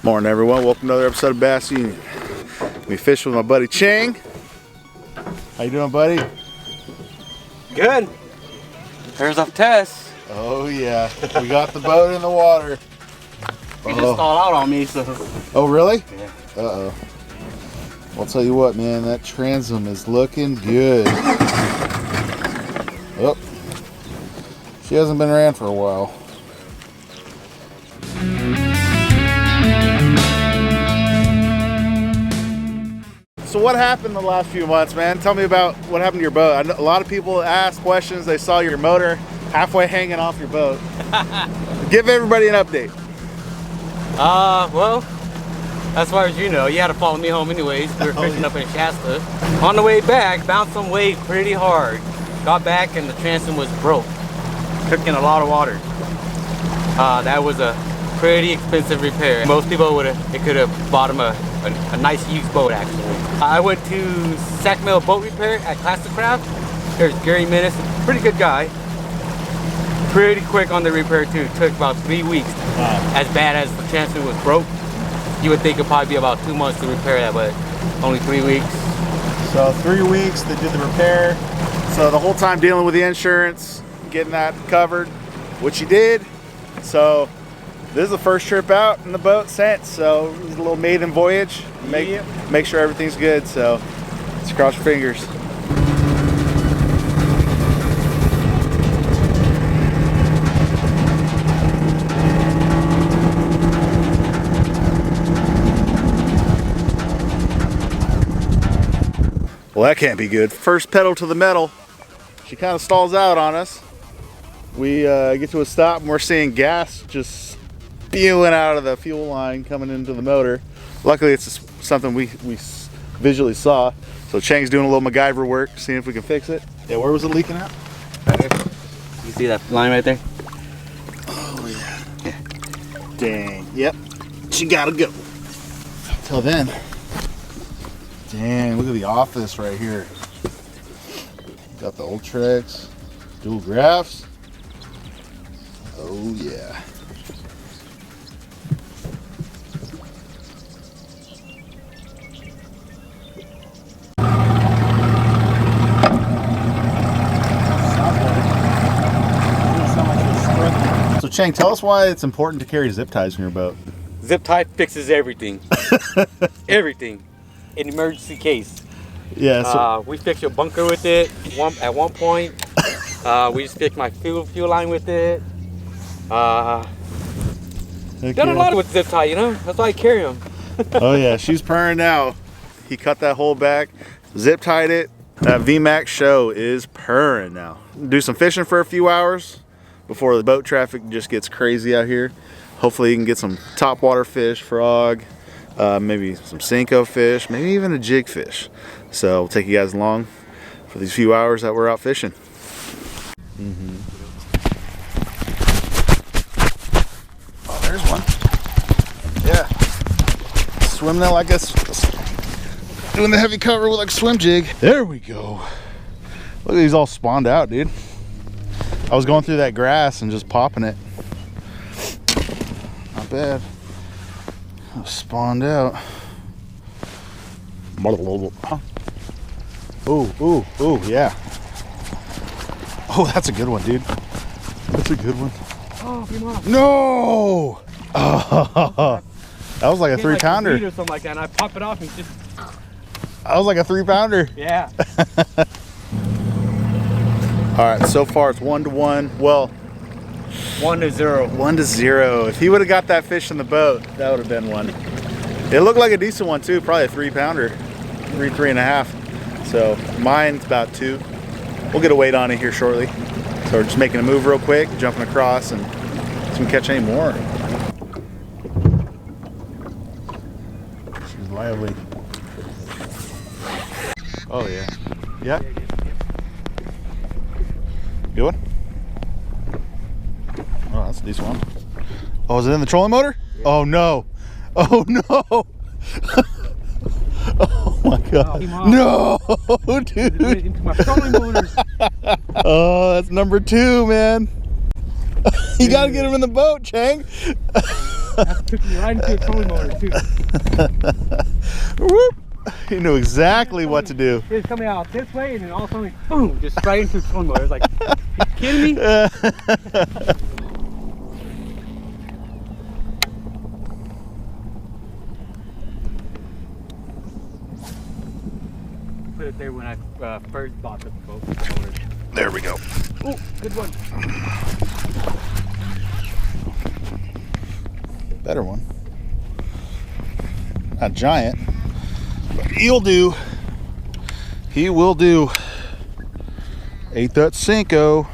Morning everyone, welcome to another episode of Bass Union. We fish with my buddy Chang. How you doing, buddy? Good. There's a test. Oh yeah, we got the boat in the water. He just stalled out on me, so. Oh really? Yeah. Uh-oh. Well, I'll tell you what, man, that transom is looking good. Oh, she hasn't been ran for a while. So what happened the last few months, man? Tell me about what happened to your boat. I know a lot of people ask questions. They saw your motor halfway hanging off your boat. Give everybody an update. Well, as far as you know, you had to follow me home anyways. We were fishing up in Shasta. On the way back, bounced some wave pretty hard. Got back and the transom was broke. Took in a lot of water. That was a pretty expensive repair. Most people could have bought him a nice used boat actually. I went to Sac Mill Boat Repair at CRACKED TRANSOM. There's Gary Minnis, pretty good guy. Pretty quick on the repair too. Took about 3 weeks. Wow. As bad as the transom was broke, you would think it'd probably be about 2 months to repair that, but only 3 weeks. So 3 weeks they did the repair. So the whole time dealing with the insurance, getting that covered, which you did. So this is the first trip out in the boat since, so it was a little maiden voyage. Make sure everything's good, so let's cross your fingers. Well, that can't be good. First pedal to the metal. She kind of stalls out on us. We get to a stop and we're seeing gas just spewing out of the fuel line coming into the motor. Luckily it's just something we visually saw. So Chang's doing a little MacGyver work, seeing if we can fix it. Yeah, where was it leaking at? Right here. You see that line right there? Oh yeah. Dang, yep. She gotta go. Till then. Dang, look at the office right here. Got the Ultrex, dual graphs. Oh yeah. So Chang, tell us why it's important to carry zip ties in your boat. Zip tie fixes everything. Everything. In emergency case. Yeah. So we fixed your bunker with it at one point. We just fixed my fuel line with it. Done a lot with zip tie, you know? That's why I carry them. Oh yeah, she's purring now. He cut that hole back, zip tied it. That VMAX show is purring now. Do some fishing for a few hours before the boat traffic just gets crazy out here. Hopefully you can get some topwater fish, frog, maybe some Senko fish, maybe even a jig fish. So we'll take you guys along for these few hours that we're out fishing. Oh, there's one. Yeah. Swimming there like this. Doing the heavy cover with like a swim jig. There we go. Look at these all spawned out, dude. I was going through that grass and just popping it. Not bad. Spawned out. Ooh, yeah. Oh, that's a good one, dude. That's a good one. Oh, come on. No! Oh, that was like a 3-pounder. Or something like that, and I pop it off and just. That was like a 3-pounder. Yeah. All right, so far it's 1-1. Well, 1-0. 1-0. If he would have got that fish in the boat, that would have been one. It looked like a decent one too, probably a 3-pounder, 3.5. So mine's about 2. We'll get a weight on it here shortly. So we're just making a move real quick, jumping across, and see if we can catch any more. She's lively. Oh yeah. Yeah. Good one? Oh, that's a decent one. Oh, is it in the trolling motor? Yeah. Oh no. Oh no. Oh my god. No, dude. Into my trolling motor. Oh, that's number 2, man. You gotta get him in the boat, Chang. That took me right into a trolling motor too. Whoop. He knew exactly what to do. It was coming out this way, and then all of a sudden, boom, just right into a trolling motor. I was like, you kidding me? Put it there when I first bought the boat. There we go. Oh, good one. Better one. Not giant, but he'll do. He will do. Ate that Cinco.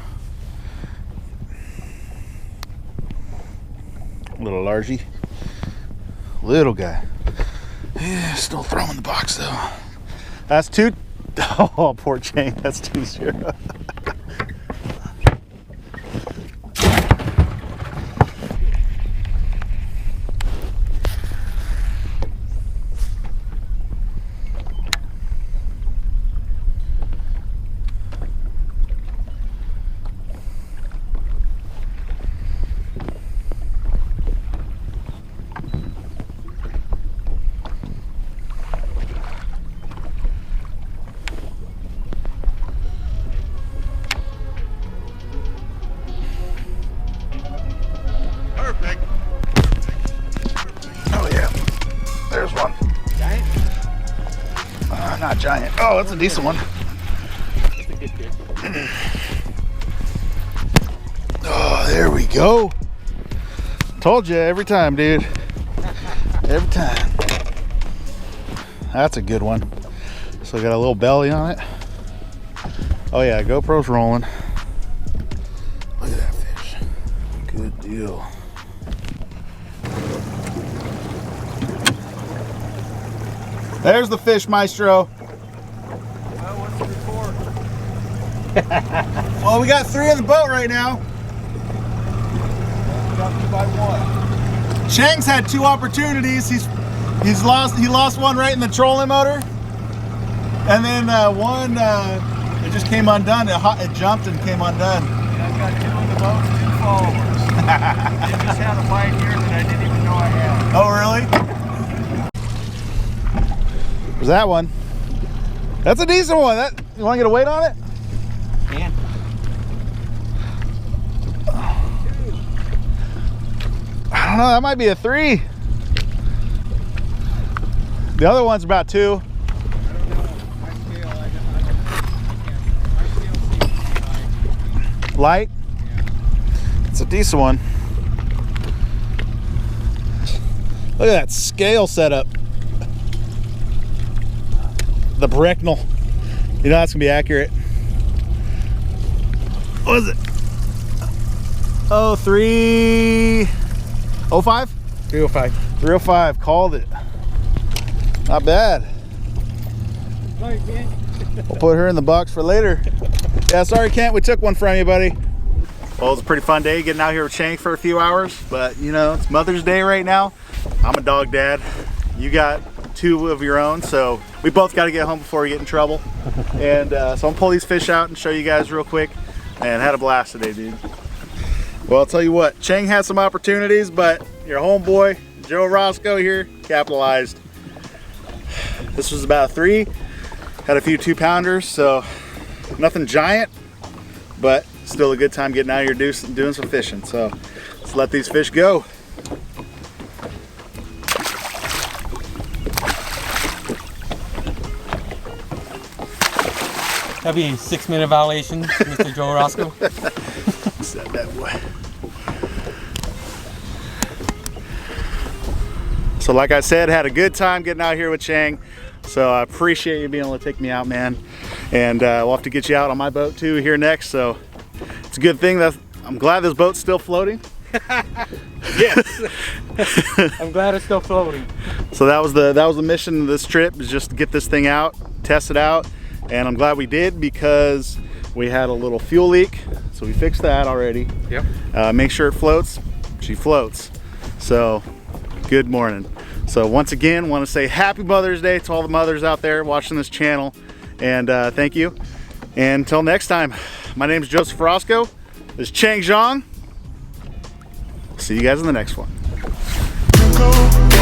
Little largy. Little guy. Yeah, still throwing the box though. That's two. Oh, poor Chang. That's 2-0. Perfect. Oh yeah, there's one. Giant? Not giant. Oh, that's a decent one. That's a good fish. Oh, there we go. Told you every time, dude. Every time. That's a good one. So got a little belly on it. Oh yeah, GoPro's rolling. Look at that fish. Good deal. There's the fish, Maestro. What's the report? Well, we got 3 in the boat right now. We got 2 by 1. Chang's had 2 opportunities. He lost one right in the trolling motor, and then one it just came undone. It jumped and came undone. Yeah, I've got 2 in the boat and 2 followers. I just had a bite here that I didn't even know I had. Oh, really? There's that one. That's a decent one. You want to get a weight on it? Yeah. I don't know. That might be a 3. The other one's about 2. I don't know. My scale, my scale seems Light? yeah. It's a decent one. Look at that scale setup. The Brecknell. You know that's gonna be accurate. What is it? Oh, 305? 305. 305. Called it. Not bad. Sorry, Kent. We'll put her in the box for later. Yeah, sorry, Kent. We took one from you, buddy. Well, it was a pretty fun day getting out here with Shank for a few hours, but you know, it's Mother's Day right now. I'm a dog dad. You got 2 of your own, so we both got to get home before we get in trouble. And so I'm gonna pull these fish out and show you guys real quick. And had a blast today, dude. Well, I'll tell you what, Chang had some opportunities, but your homeboy, Joe Roscoe here, capitalized. This was about a 3. Had a few 2-pounders, so nothing giant, but still a good time getting out here doing some fishing. So let's let these fish go. That'd be a 6-minute violation, Mr. Joe Roscoe. Set that boy. So like I said, had a good time getting out here with Chang. So I appreciate you being able to take me out, man. And we'll have to get you out on my boat too here next. So it's a good thing that I'm glad this boat's still floating. Yes. I'm glad it's still floating. So that was the mission of this trip, is just to get this thing out, test it out. And I'm glad we did, because we had a little fuel leak. So we fixed that already. Yep. Make sure it floats. She floats. So good morning. So once again, want to say happy Mother's Day to all the mothers out there watching this channel. And thank you. And until next time, my name is Joseph Roscoe. This is Chang Zhang. See you guys in the next one. go.